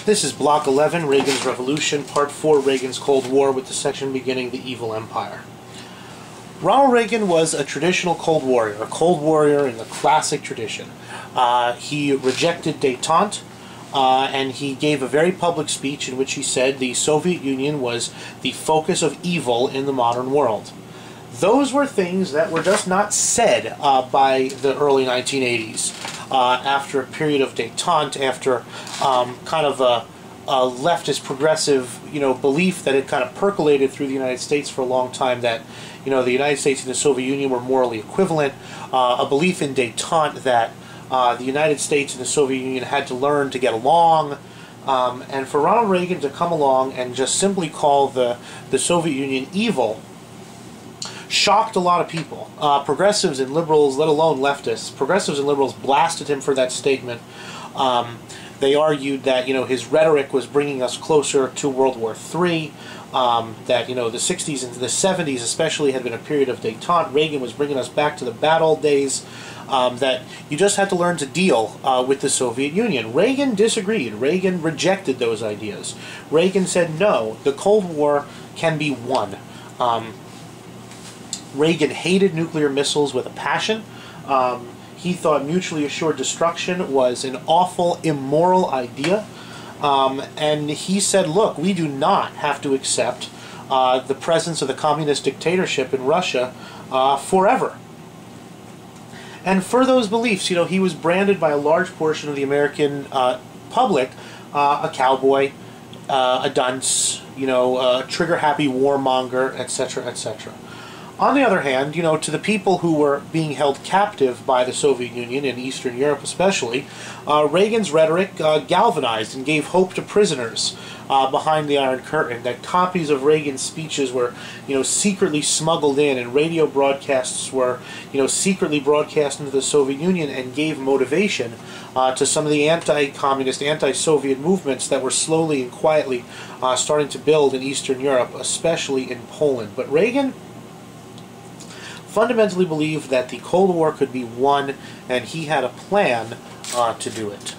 This is Block 11, Reagan's Revolution, Part 4, Reagan's Cold War, with the section beginning The Evil Empire. Ronald Reagan was a traditional Cold Warrior, a Cold Warrior in the classic tradition. He rejected détente, and he gave a very public speech in which he said the Soviet Union was the focus of evil in the modern world. Those were things that were just not said by the early 1980s. After a period of détente, after kind of a leftist progressive, belief that had kind of percolated through the United States for a long time, that, the United States and the Soviet Union were morally equivalent, a belief in détente that the United States and the Soviet Union had to learn to get along, and for Ronald Reagan to come along and just simply call the Soviet Union evil shocked a lot of people. Progressives and liberals, let alone leftists, progressives and liberals blasted him for that statement. They argued that, his rhetoric was bringing us closer to World War III, that, the 60s and the 70s especially had been a period of détente. Reagan was bringing us back to the bad old days, that you just had to learn to deal with the Soviet Union. Reagan disagreed. Reagan rejected those ideas. Reagan said, no, the Cold War can be won. Reagan hated nuclear missiles with a passion. He thought mutually assured destruction was an awful, immoral idea. And he said, look, we do not have to accept the presence of the communist dictatorship in Russia forever. And for those beliefs, he was branded by a large portion of the American public a cowboy, a dunce, a trigger-happy warmonger, etc., etc. On the other hand, to the people who were being held captive by the Soviet Union, in Eastern Europe especially, Reagan's rhetoric galvanized and gave hope to prisoners behind the Iron Curtain, that copies of Reagan's speeches were, secretly smuggled in, and radio broadcasts were, secretly broadcast into the Soviet Union, and gave motivation to some of the anti-communist, anti-Soviet movements that were slowly and quietly starting to build in Eastern Europe, especially in Poland. But Reagan fundamentally believed that the Cold War could be won, and he had a plan to do it.